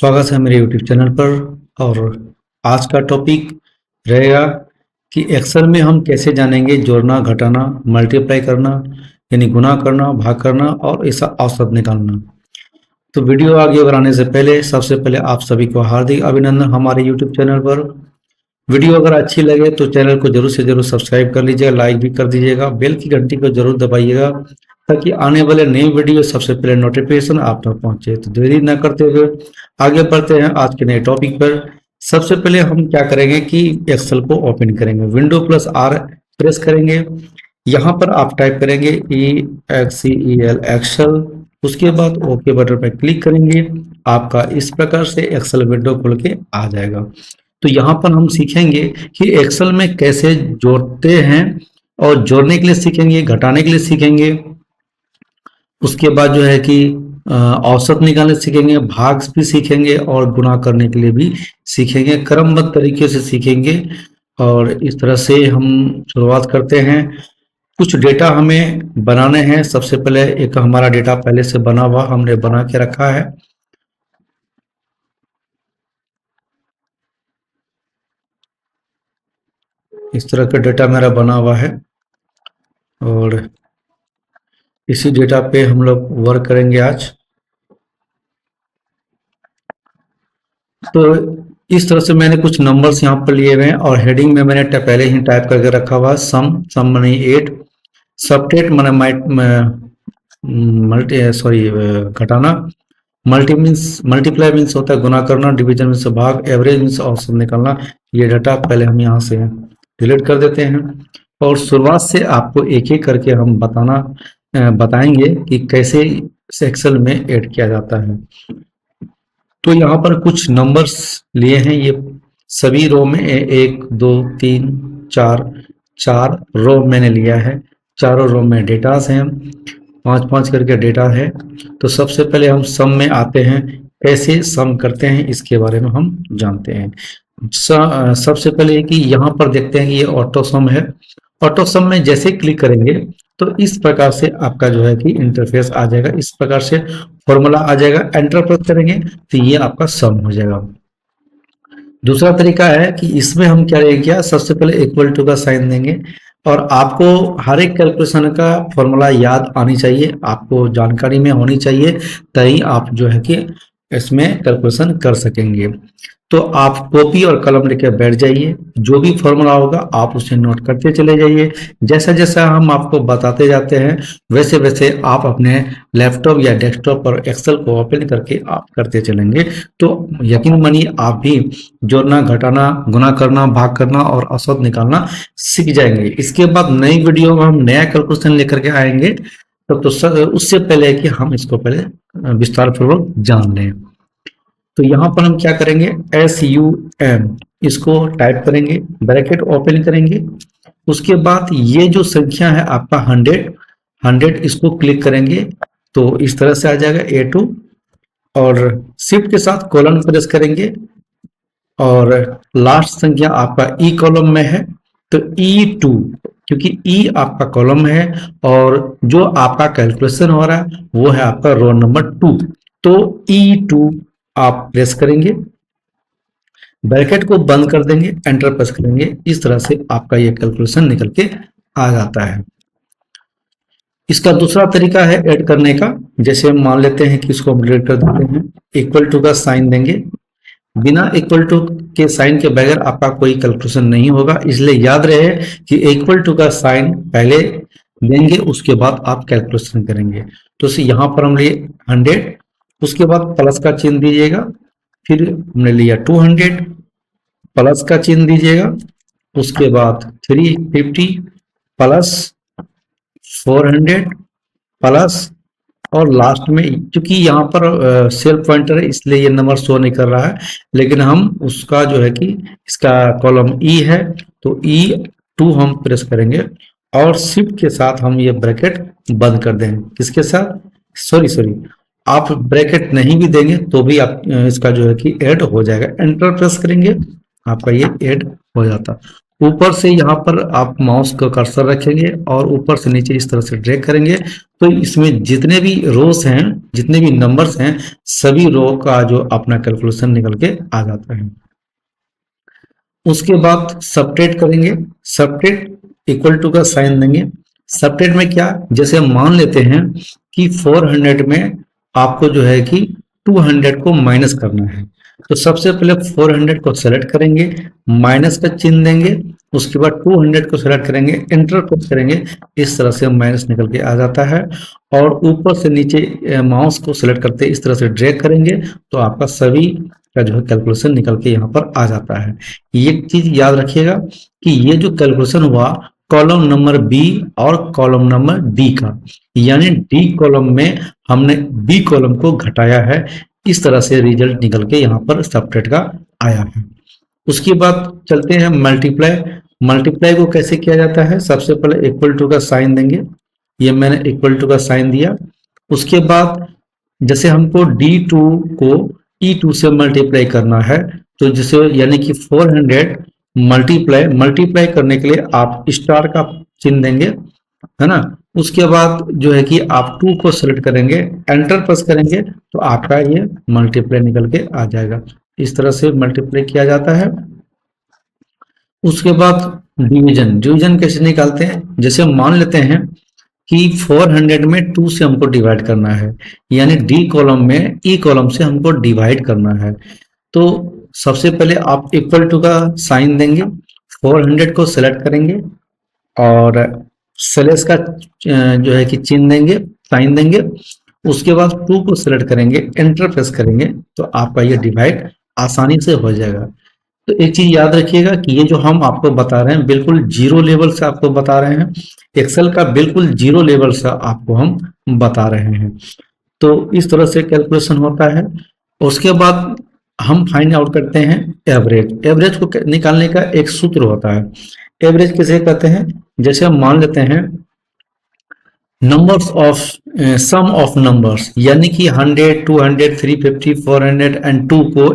स्वागत है मेरे यूट्यूब चैनल पर। और आज का टॉपिक रहेगा कि एक्सेल में हम कैसे जानेंगे जोड़ना, घटाना, मल्टीप्लाई करना यानी गुना करना, भाग करना और ऐसा औसत निकालना। तो वीडियो आगे बढ़ाने से पहले सबसे पहले आप सभी को हार्दिक अभिनंदन हमारे यूट्यूब चैनल पर। वीडियो अगर अच्छी लगे तो चैनल को जरूर से जरूर सब्सक्राइब कर लीजिएगा, लाइक भी कर दीजिएगा, बेल की घंटी को जरूर दबाइएगा ताकि आने वाले नए वीडियो सबसे पहले नोटिफिकेशन आप तक पहुंचे। तो देरी न करते हुए आगे बढ़ते हैं आज के नए टॉपिक पर। सबसे पहले हम क्या करेंगे कि एक्सेल को ओपन करेंगे, विंडो प्लस आर प्रेस करेंगे। यहाँ पर आप टाइप करेंगे EXCEL एक्सेल, उसके बाद ओके बटन पर क्लिक करेंगे। आपका इस प्रकार से एक्सेल विंडो खुल के आ जाएगा। तो यहाँ पर हम सीखेंगे कि एक्सेल में कैसे जोड़ते हैं और जोड़ने के लिए सीखेंगे, घटाने के लिए सीखेंगे। उसके बाद जो है कि औसत निकालने सीखेंगे, भाग भी सीखेंगे और गुणा करने के लिए भी सीखेंगे। क्रमबद्ध तरीके से सीखेंगे और इस तरह से हम शुरुआत करते हैं। कुछ डेटा हमें बनाने हैं। सबसे पहले एक हमारा डेटा पहले से बना हुआ हमने बना के रखा है। इस तरह का डेटा मेरा बना हुआ है और इसी डेटा पे हम लोग वर्क करेंगे आज। तो इस तरह से मैंने कुछ नंबर्स यहाँ पर लिए हुए हैं और हेडिंग में मैंने पहले ही टाइप करके रखा हुआ है सम माने 8, सबट्रैक्ट माने मल्टी सॉरी घटाना, मल्टीप्लाई मीन्स होता है गुना करना, डिवीजन मीन्स भाग, एवरेज मीन्स औसत निकालना। ये डाटा पहले हम यहाँ से डिलीट कर देते हैं और शुरुआत से आपको एक एक करके हम बताएंगे कि कैसे एक्सेल में ऐड किया जाता है। तो यहाँ पर कुछ नंबर्स लिए हैं। ये सभी रो में 1 2 3 4 4 रो मैंने लिया है। चारों रो में डेटास हैं, 5 5 करके डेटा है। तो सबसे पहले हम सम में आते हैं, कैसे सम करते हैं इसके बारे में हम जानते हैं। सबसे पहले कि यहाँ पर देखते हैं कि ये ऑटो सम है। ऑटो सम में जैसे क्लिक करेंगे तो इस प्रकार से आपका जो है कि इंटरफेस आ जाएगा, इस प्रकार से फॉर्मूला आ जाएगा। एंटर प्रेस करेंगे तो ये आपका सम हो जाएगा। दूसरा तरीका है कि इसमें हम क्या रहेगा, सबसे पहले इक्वल टू का साइन देंगे और आपको हर एक कैलकुलेशन का फॉर्मूला याद आनी चाहिए, आपको जानकारी में होनी चाहिए, तभी आप जो है कि इसमें कैलकुलेशन कर सकेंगे। तो आप कॉपी और कलम लेकर बैठ जाइए, जो भी फॉर्मूला होगा आप उसे नोट करते चले जाइए। जैसा जैसा हम आपको बताते जाते हैं वैसे वैसे आप अपने लैपटॉप या डेस्कटॉप पर एक्सेल को ओपन करके आप करते चलेंगे तो यकीन मानिए आप भी जोड़ना, घटाना, गुना करना, भाग करना और औसत निकालना सीख जाएंगे। इसके बाद नई वीडियो में हम नया कैलकुलेशन लेकर के आएंगे। तब तो उससे पहले कि हम इसको पहले विस्तार पूर्वक जान लें। तो यहाँ पर हम क्या करेंगे, SUM इसको टाइप करेंगे, ब्रैकेट ओपन करेंगे। उसके बाद ये जो संख्या है आपका 100 इसको क्लिक करेंगे तो इस तरह से आ जाएगा A2 और शिफ्ट के साथ कॉलन प्रेस करेंगे और लास्ट संख्या आपका E कॉलम में है तो E2, क्योंकि E आपका कॉलम है और जो आपका कैलकुलेशन हो रहा है वो है आपका रो नंबर 2, तो E2 आप प्रेस करेंगे, ब्रैकेट को बंद कर देंगे, एंटर प्रेस करेंगे। इस तरह से आपका ये कैलकुलेशन निकल के आ जाता है। इसका दूसरा तरीका है ऐड करने का। जैसे हम मान लेते हैं कि इसको हम डिलीट कर देते हैं, इक्वल टू का साइन देंगे। बिना इक्वल टू के साइन के बगैर आपका कोई कैलकुलेशन नहीं होगा, इसलिए याद रहे कि इक्वल टू का साइन पहले देंगे उसके बाद आप कैलकुलेशन करेंगे। तो यहाँ पर हम लिए 100, उसके बाद प्लस का चिन्ह दीजिएगा, फिर हमने लिया 200, प्लस का चिन्ह दीजिएगा, उसके बाद 350 प्लस 400 प्लस और लास्ट में क्योंकि यहाँ पर सेल्फ पॉइंटर है इसलिए ये नंबर शो नहीं कर रहा है, लेकिन हम उसका जो है कि इसका कॉलम E है तो E2 हम प्रेस करेंगे और शिफ्ट के साथ हम ये ब्रैकेट बंद कर देंगे। किसके साथ, सॉरी आप ब्रैकेट नहीं भी देंगे तो भी आप इसका जो है कि ऐड हो जाएगा। एंटर प्रेस करेंगे आपका ये ऐड हो जाता। ऊपर से यहाँ पर आप माउस का कर्सर रखेंगे और ऊपर से नीचे इस तरह से ड्रैग करेंगे तो इसमें जितने भी रोज हैं, जितने भी नंबर्स हैं, सभी रो का जो अपना कैलकुलेशन निकल के आ जाता है। उसके बाद सबट्रैक्ट करेंगे। सबट्रैक्ट इक्वल टू का साइन देंगे। सबट्रैक्ट में क्या, जैसे मान लेते हैं कि 400 में आपको जो है कि 200 को माइनस करना है, तो सबसे पहले 400 को सेलेक्ट करेंगे, माइनस का चिन्ह देंगे, उसके बाद 200 को सेलेक्ट करेंगे, एंटर प्रेस करेंगे, इस तरह से माइनस निकल के आ जाता है। और ऊपर से नीचे माउस को सेलेक्ट करते इस तरह से ड्रैग करेंगे तो आपका सभी का जो है कैलकुलेशन निकल के यहाँ पर आ जाता है। एक चीज याद रखिएगा कि ये जो कैलकुलेशन हुआ कॉलम नंबर बी और कॉलम नंबर डी का, यानी डी कॉलम में हमने बी कॉलम को घटाया है, इस तरह से रिजल्ट निकल के यहाँ पर सबट्रैक्ट का आया है। उसके बाद चलते हैं मल्टीप्लाई। मल्टीप्लाई को कैसे किया जाता है, सबसे पहले इक्वल टू का साइन देंगे, ये मैंने इक्वल टू का साइन दिया। उसके बाद जैसे हमको D2 को E2 से मल्टीप्लाई करना है, तो जैसे यानी कि 400 मल्टीप्लाई करने के लिए आप स्टार का चिन्ह देंगे, है ना। उसके बाद जो है कि आप 2 को सेलेक्ट करेंगे, एंटर प्रेस करेंगे तो आपका ये मल्टीप्लाई निकल के आ जाएगा। इस तरह से मल्टीप्लाई किया जाता है। उसके बाद डिवीजन, डिवीजन कैसे निकालते हैं, जैसे मान लेते हैं कि 400 में 2 से हमको डिवाइड करना है, यानी डी कॉलम में ई कॉलम से हमको डिवाइड करना है, तो सबसे पहले आप इक्वल टू का साइन देंगे, 400 को सेलेक्ट करेंगे और स्लैश का जो है कि चिन्ह देंगे, साइन देंगे। उसके बाद 2 को सेलेक्ट करेंगे, एंटर प्रेस करेंगे तो आपका ये डिवाइड आसानी से हो जाएगा। तो एक चीज याद रखिएगा कि ये जो हम आपको बता रहे हैं बिल्कुल जीरो लेवल से आपको बता रहे हैं, एक्सेल का बिल्कुल जीरो लेवल से आपको हम बता रहे हैं। तो इस तरह से कैलकुलेशन होता है। उसके बाद हम फाइंड आउट करते हैं एवरेज। एवरेज को निकालने का एक सूत्र होता है। एवरेज किसे कहते हैं, जैसे हम मान लेते हैं numbers of sum of numbers, यानी कि 100, 200, 350, 400 एंड 2 को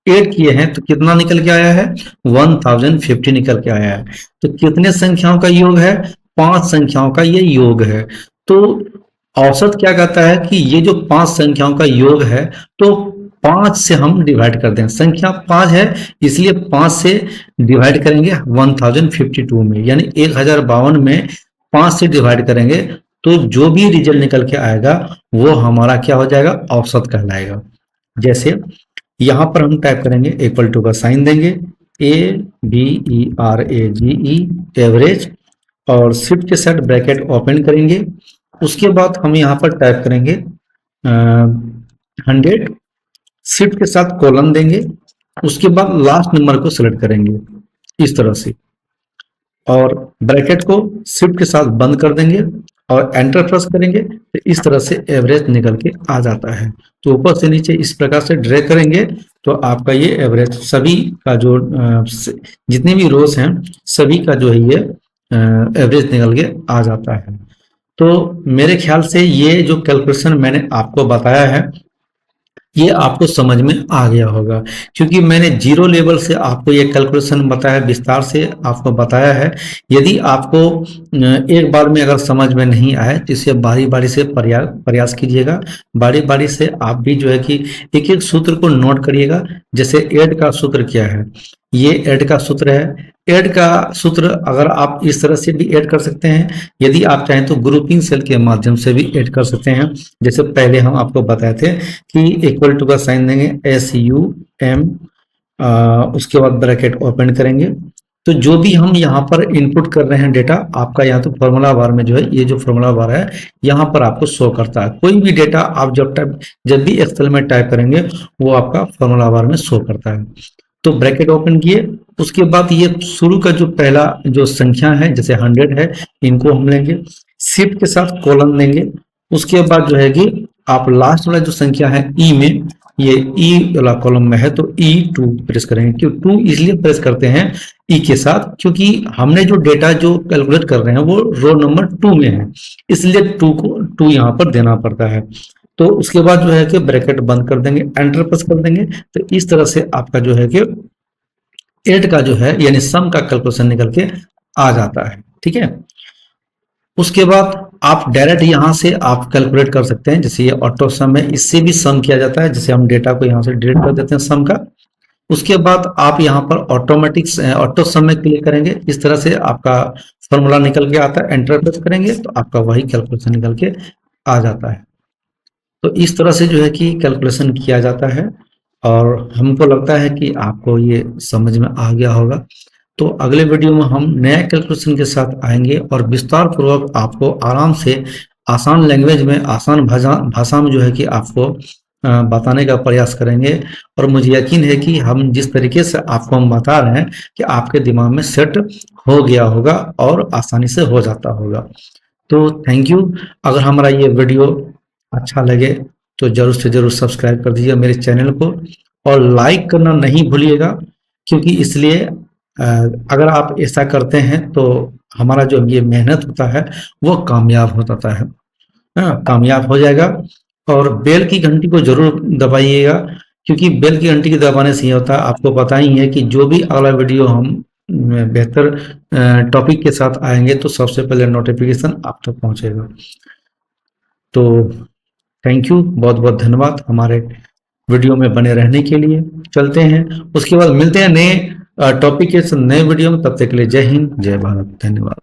ऐड किए हैं तो कितना निकल के आया है, 1050 निकल के आया है। तो कितने संख्याओं का योग है, 5 संख्याओं का ये योग है। तो औसत क्या कहता है कि ये जो 5 संख्याओं का योग है तो 5 से हम डिवाइड करते हैं, संख्या 5 है इसलिए 5 से डिवाइड करेंगे 1052 में, यानी 1052 में 5 से डिवाइड करेंगे तो जो भी रिजल्ट निकल के आएगा वो हमारा क्या हो जाएगा, औसत कहलाएगा। जैसे यहां पर हम टाइप करेंगे, इक्वल टू का साइन देंगे, AVERAGE एवरेज, और शिफ्ट के साथ ब्रैकेट ओपन करेंगे। उसके बाद हम यहाँ पर टाइप करेंगे 100, शिफ्ट के साथ कॉलन देंगे, उसके बाद लास्ट नंबर को सिलेक्ट करेंगे इस तरह से, और ब्रैकेट को शिफ्ट के साथ बंद कर देंगे और एंटर प्रेस करेंगे तो इस तरह से एवरेज निकल के आ जाता है। तो ऊपर से नीचे इस प्रकार से ड्रैग करेंगे तो आपका ये एवरेज सभी का जो जितने भी रोज हैं सभी का जो है ये एवरेज निकल के आ जाता है। तो मेरे ख्याल से ये जो कैलकुलेशन मैंने आपको बताया है ये आपको समझ में आ गया होगा, क्योंकि मैंने जीरो लेवल से आपको ये कैलकुलेशन बताया, विस्तार से आपको बताया है। यदि आपको एक बार में अगर समझ में नहीं आए तो इसे बारी बारी से प्रयास कीजिएगा, बारी बारी से आप भी जो है कि एक एक सूत्र को नोट करिएगा। जैसे ऐड का सूत्र क्या है, ये ऐड का सूत्र है। ऐड का सूत्र अगर आप इस तरह से भी ऐड कर सकते हैं, यदि आप चाहें तो ग्रुपिंग सेल के माध्यम से भी ऐड कर सकते हैं। जैसे पहले हम आपको बताए थे कि इक्वल टू का साइन देंगे, SUM, उसके बाद ब्रैकेट ओपन करेंगे। तो जो भी हम यहाँ पर इनपुट कर रहे हैं डेटा, आपका यहाँ तो फॉर्मूला बार में जो है ये जो फॉर्मूला बार है यहाँ पर आपको शो करता है। कोई भी डेटा आप जब भी एक्सेल में टाइप करेंगे वो आपका फॉर्मूला बार में शो करता है। तो ब्रैकेट ओपन किए, उसके बाद ये शुरू का जो पहला जो संख्या है जैसे 100 है, इनको हम लेंगे, शिफ्ट के साथ कॉलन देंगे। उसके बाद जो है कि आप लास्ट वाला जो संख्या है ई में, ये ई वाला कॉलम में है तो E2 प्रेस करेंगे। क्यों 2 इसलिए प्रेस करते हैं ई के साथ, क्योंकि हमने जो डेटा जो कैलकुलेट कर रहे हैं वो रो नंबर 2 में है, इसलिए 2 को 2 यहाँ पर देना पड़ता है। तो उसके बाद जो है कि ब्रैकेट बंद कर देंगे, एंटर प्रेस कर देंगे तो इस तरह से आपका जो है कि 8 का जो है यानी सम का कैलकुलेशन निकल के आ जाता है। ठीक है, उसके बाद आप डायरेक्ट यहां से आप कैलकुलेट कर सकते हैं। जैसे ये ऑटो सम है, इससे भी सम किया जाता है। जैसे हम डेटा को यहां से डिलीट कर देते हैं सम का, उसके बाद आप यहाँ पर ऑटोमेटिक ऑटो सम में क्लिक करेंगे। इस तरह से आपका फॉर्मूला निकल के आता है, एंटर प्रेस करेंगे तो आपका वही कैलकुलेशन निकल के आ जाता है। तो इस तरह से जो है कि कैलकुलेशन किया जाता है, और हमको लगता है कि आपको ये समझ में आ गया होगा। तो अगले वीडियो में हम नया कैलकुलेशन के साथ आएंगे और विस्तार पूर्वक आपको आराम से आसान लैंग्वेज में, आसान भाषा भाषा में जो है कि आपको बताने का प्रयास करेंगे। और मुझे यकीन है कि हम जिस तरीके से आपको हम बता रहे हैं कि आपके दिमाग में सेट हो गया होगा और आसानी से हो जाता होगा। तो थैंक यू। अगर हमारा ये वीडियो अच्छा लगे तो जरूर से जरूर सब्सक्राइब कर दीजिए मेरे चैनल को, और लाइक करना नहीं भूलिएगा, क्योंकि इसलिए अगर आप ऐसा करते हैं तो हमारा जो ये मेहनत होता है वो कामयाब हो जाता है। हाँ, कामयाब हो जाएगा। और बेल की घंटी को जरूर दबाइएगा, क्योंकि बेल की घंटी के दबाने से ये होता है, आपको पता ही है कि जो भी अगला वीडियो हम बेहतर टॉपिक के साथ आएंगे तो सबसे पहले नोटिफिकेशन आप तक पहुंचेगा। तो थैंक यू, बहुत बहुत धन्यवाद हमारे वीडियो में बने रहने के लिए। चलते हैं, उसके बाद मिलते हैं नए टॉपिक के नए वीडियो में। तब तक के लिए जय हिंद, जय भारत, धन्यवाद।